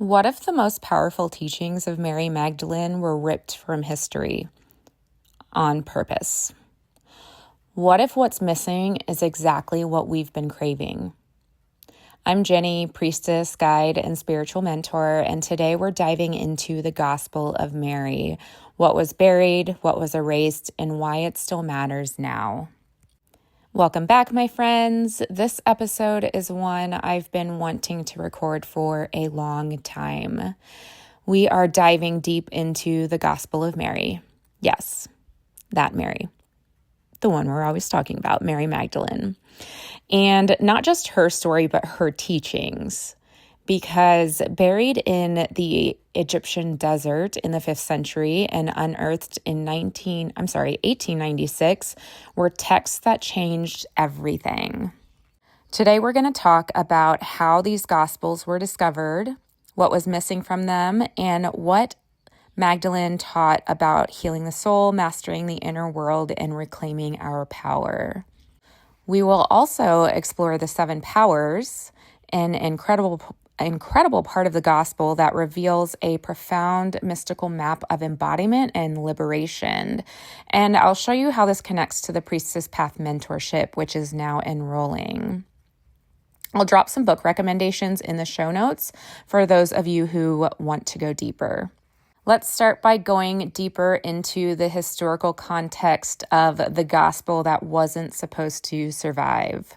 What if the most powerful teachings of Mary Magdalene were ripped from history on purpose? What if what's missing is exactly what we've been craving? I'm Ginny, priestess, guide, and spiritual mentor, and today we're diving into the Gospel of Mary, what was buried, what was erased, and why it still matters now. Welcome back, my friends. This episode is one I've been wanting to record for a long time. We are diving deep into the Gospel of Mary. Yes, that Mary. The one we're always talking about, Mary Magdalene. And not just her story, but her teachings. Because buried in the Egyptian desert in the 5th century and unearthed in 1896 were texts that changed everything. Today we're going to talk about how these Gospels were discovered, what was missing from them, and what Magdalene taught about healing the soul, mastering the inner world, and reclaiming our power. We will also explore the 7 powers, an incredible part of the gospel that reveals a profound mystical map of embodiment and liberation. And I'll show you how this connects to the Priestess Path mentorship, which is now enrolling. I'll drop some book recommendations in the show notes for those of you who want to go deeper. Let's start by going deeper into the historical context of the gospel that wasn't supposed to survive.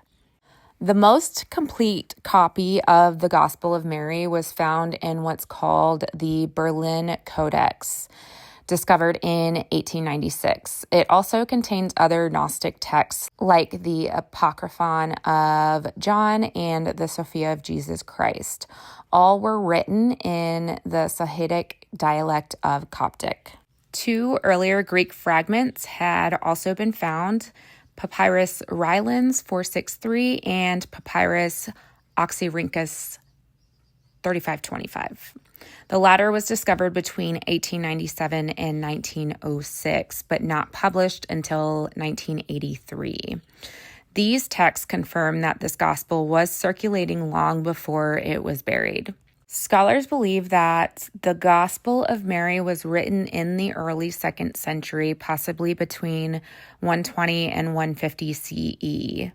The most complete copy of the Gospel of Mary was found in what's called the Berlin Codex, discovered in 1896. It also contains other Gnostic texts like the Apocryphon of John and the Sophia of Jesus Christ. All were written in the Sahidic dialect of Coptic. 2 earlier Greek fragments had also been found, Papyrus Rylands 463 and Papyrus Oxyrhynchus 3525. The latter was discovered between 1897 and 1906, but not published until 1983. These texts confirm that this gospel was circulating long before it was buried. Scholars believe that the Gospel of Mary was written in the early 2nd century, possibly between 120 and 150 CE.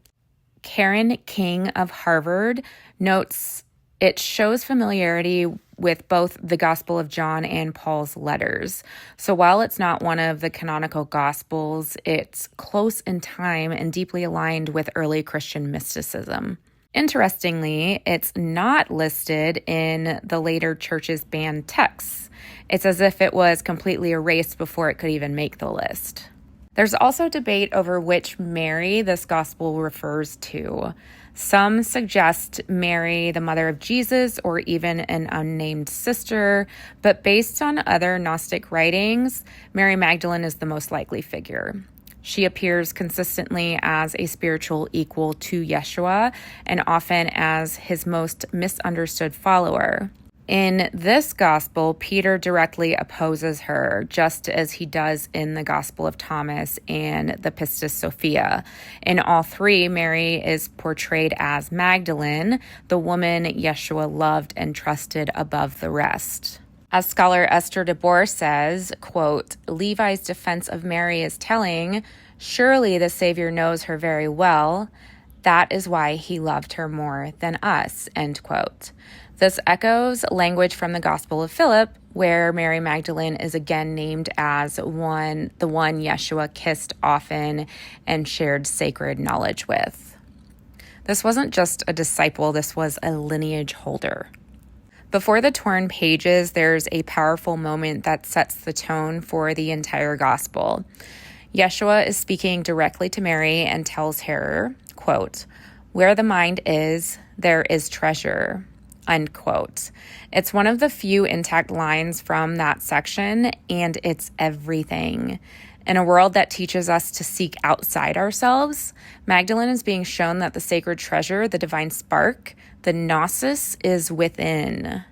Karen King of Harvard notes it shows familiarity with both the Gospel of John and Paul's letters. So while it's not one of the canonical Gospels, it's close in time and deeply aligned with early Christian mysticism. Interestingly, it's not listed in the later church's banned texts. It's as if it was completely erased before it could even make the list. There's also debate over which Mary this gospel refers to. Some suggest Mary, the mother of Jesus, or even an unnamed sister, but based on other Gnostic writings, Mary Magdalene is the most likely figure. She appears consistently as a spiritual equal to Yeshua and often as his most misunderstood follower. In this gospel, Peter directly opposes her, just as he does in the Gospel of Thomas and the Pistis Sophia. In all 3, Mary is portrayed as Magdalene, the woman Yeshua loved and trusted above the rest. As scholar Esther DeBoer says, quote, Levi's defense of Mary is telling, surely the Savior knows her very well. That is why he loved her more than us, end quote. This echoes language from the Gospel of Philip, where Mary Magdalene is again named as the one Yeshua kissed often and shared sacred knowledge with. This wasn't just a disciple, this was a lineage holder. Before the torn pages, there's a powerful moment that sets the tone for the entire gospel. Yeshua is speaking directly to Mary and tells her, quote, where the mind is, there is treasure, unquote. It's one of the few intact lines from that section, and it's everything. In a world that teaches us to seek outside ourselves, Magdalene is being shown that the sacred treasure, the divine spark, the gnosis, is within.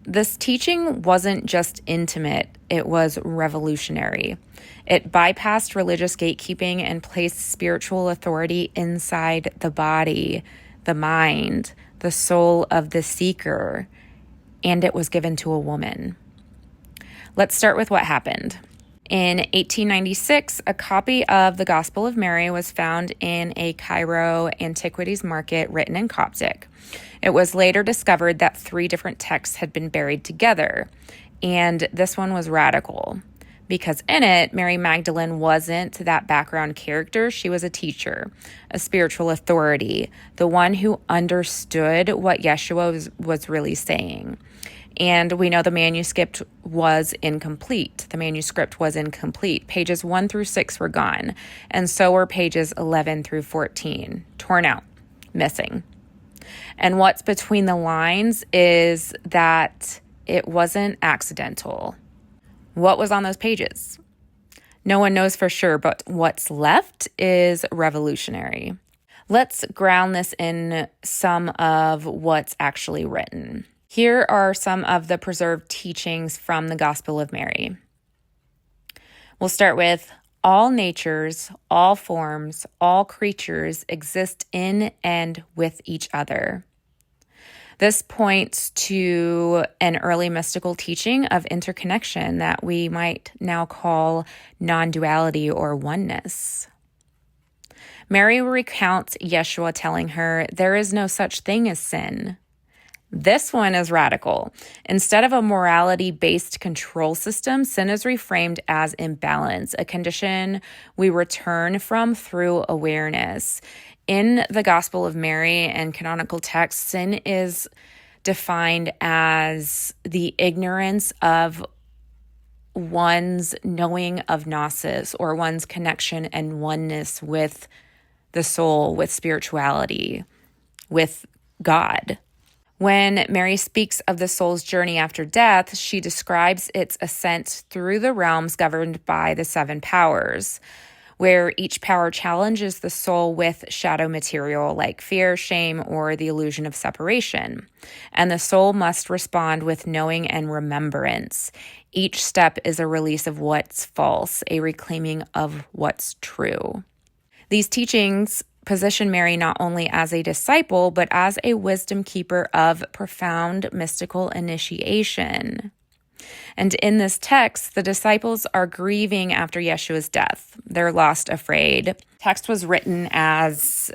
This teaching wasn't just intimate, it was revolutionary. It bypassed religious gatekeeping and placed spiritual authority inside the body, the mind, the soul of the seeker. and it was given to a woman. Let's start with what happened. In 1896, a copy of the Gospel of Mary was found in a Cairo antiquities market written in Coptic. It was later discovered that 3 different texts had been buried together, and this one was radical. Because in it, Mary Magdalene wasn't that background character. She was a teacher, a spiritual authority, the one who understood what Yeshua was really saying. And we know the manuscript was incomplete. Pages 1 through 6 were gone, and so were pages 11 through 14, torn out, missing. And what's between the lines is that it wasn't accidental. What was on those pages? No one knows for sure, but what's left is revolutionary. Let's ground this in some of what's actually written. Here are some of the preserved teachings from the Gospel of Mary. We'll start with all natures, all forms, all creatures exist in and with each other. This points to an early mystical teaching of interconnection that we might now call non-duality or oneness. Mary recounts Yeshua telling her, "There is no such thing as sin." This one is radical. Instead of a morality-based control system, sin is reframed as imbalance, a condition we return from through awareness. In the Gospel of Mary and canonical texts, sin is defined as the ignorance of one's knowing of gnosis, or one's connection and oneness with the soul, with spirituality, with God. When Mary speaks of the soul's journey after death, she describes its ascent through the realms governed by the 7 powers, where each power challenges the soul with shadow material like fear, shame, or the illusion of separation. And the soul must respond with knowing and remembrance. Each step is a release of what's false, a reclaiming of what's true. These teachings position Mary not only as a disciple, but as a wisdom keeper of profound mystical initiation. And in this text, the disciples are grieving after Yeshua's death. They're lost, afraid. Text was written as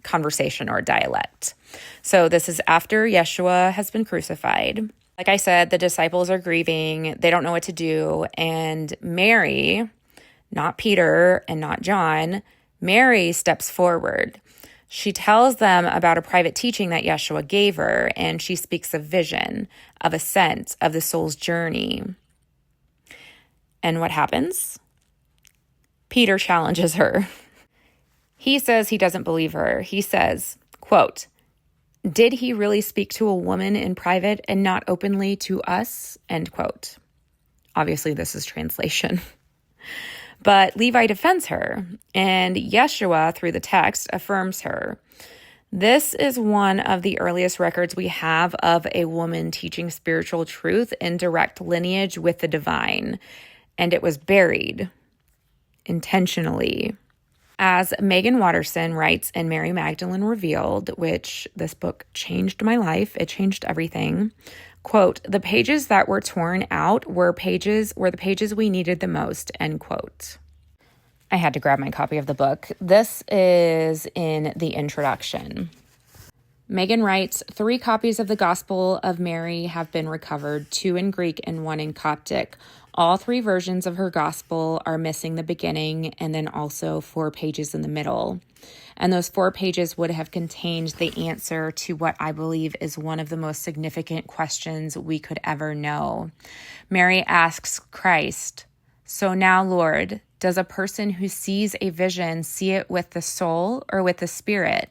conversation or dialect. So this is after Yeshua has been crucified. Like I said, the disciples are grieving. They don't know what to do. And Mary, not Peter and not John, Mary steps forward. She tells them about a private teaching that Yeshua gave her, and she speaks of vision, of ascent, of the soul's journey. And what happens? Peter challenges her. He says he doesn't believe her. He says, quote, "Did he really speak to a woman in private and not openly to us?" End quote. Obviously, this is translation. But Levi defends her, and Yeshua, through the text, affirms her. This is one of the earliest records we have of a woman teaching spiritual truth in direct lineage with the divine, and it was buried intentionally. As Meggan Watterson writes in Mary Magdalene Revealed, which this book changed my life, it changed everything, quote, "The pages that were torn out were the pages we needed the most," end quote. I had to grab my copy of the book. This is in the introduction. Meggan writes, 3 copies of the Gospel of Mary have been recovered, 2 in Greek and 1 in Coptic. All 3 versions of her Gospel are missing the beginning and then also 4 pages in the middle. And those 4 pages would have contained the answer to what I believe is one of the most significant questions we could ever know. Mary asks Christ, "So now, Lord, does a person who sees a vision see it with the soul or with the spirit?"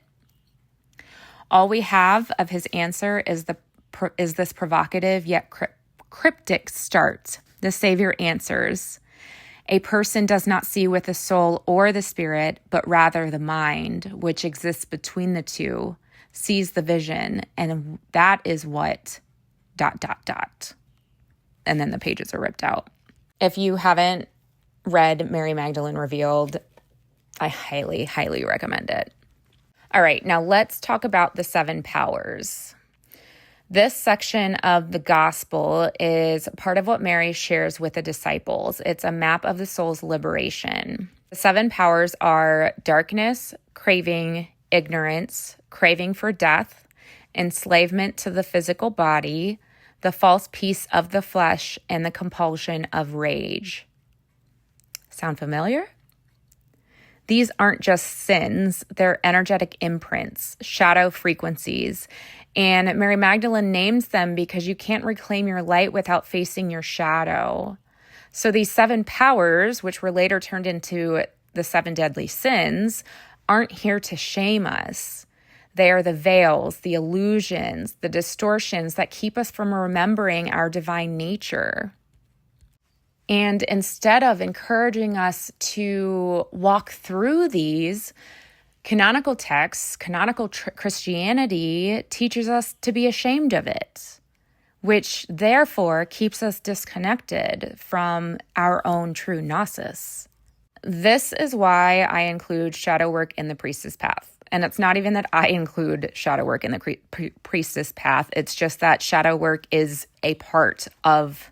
All we have of his answer is this provocative yet cryptic start. The Savior answers, "A person does not see with the soul or the spirit, but rather the mind, which exists between the two, sees the vision, and that is what ... And then the pages are ripped out. If you haven't read Mary Magdalene Revealed, I highly, highly recommend it. All right, now let's talk about the 7 powers. This section of the gospel is part of what Mary shares with the disciples. It's a map of the soul's liberation. The 7 powers are darkness, craving, ignorance, craving for death, enslavement to the physical body, the false peace of the flesh, and the compulsion of rage. Sound familiar? These aren't just sins, they're energetic imprints, shadow frequencies. And Mary Magdalene names them because you can't reclaim your light without facing your shadow. So these 7 powers, which were later turned into the 7 deadly sins, aren't here to shame us. They are the veils, the illusions, the distortions that keep us from remembering our divine nature. And instead of encouraging us to walk through these, canonical texts, canonical Christianity teaches us to be ashamed of it, which therefore keeps us disconnected from our own true gnosis. This is why I include shadow work in the priestess path. And it's not even that I include shadow work in the priestess path. It's just that shadow work is a part of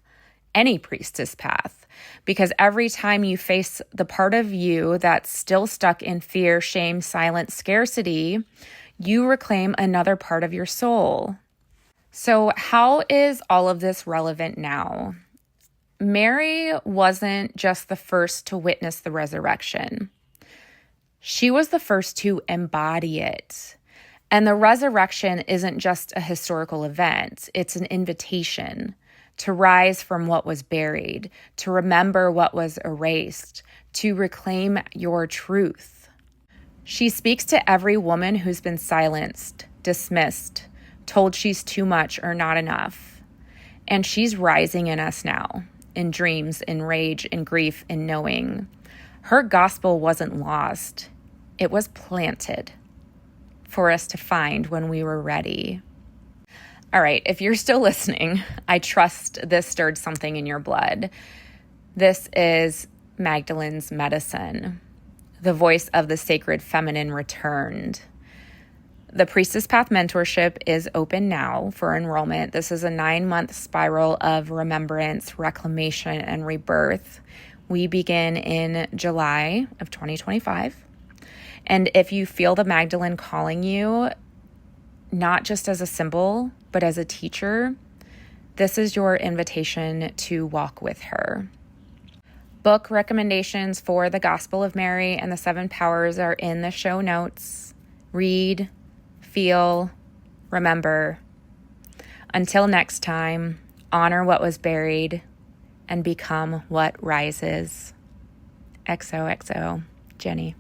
any priestess path. Because every time you face the part of you that's still stuck in fear, shame, silence, scarcity, you reclaim another part of your soul. So how is all of this relevant now? Mary wasn't just the first to witness the resurrection. She was the first to embody it. And the resurrection isn't just a historical event. It's an invitation to rise from what was buried, to remember what was erased, to reclaim your truth. She speaks to every woman who's been silenced, dismissed, told she's too much or not enough. And she's rising in us now, in dreams, in rage, in grief, in knowing. Her gospel wasn't lost. It was planted for us to find when we were ready. All right, if you're still listening, I trust this stirred something in your blood. This is Magdalene's medicine. The voice of the sacred feminine returned. The Priestess Path mentorship is open now for enrollment. This is a 9-month spiral of remembrance, reclamation, and rebirth. We begin in July of 2025. And if you feel the Magdalene calling you, not just as a symbol, but as a teacher, this is your invitation to walk with her. Book recommendations for the Gospel of Mary and the 7 Powers are in the show notes. Read, feel, remember. Until next time, honor what was buried and become what rises. XOXO, Ginny.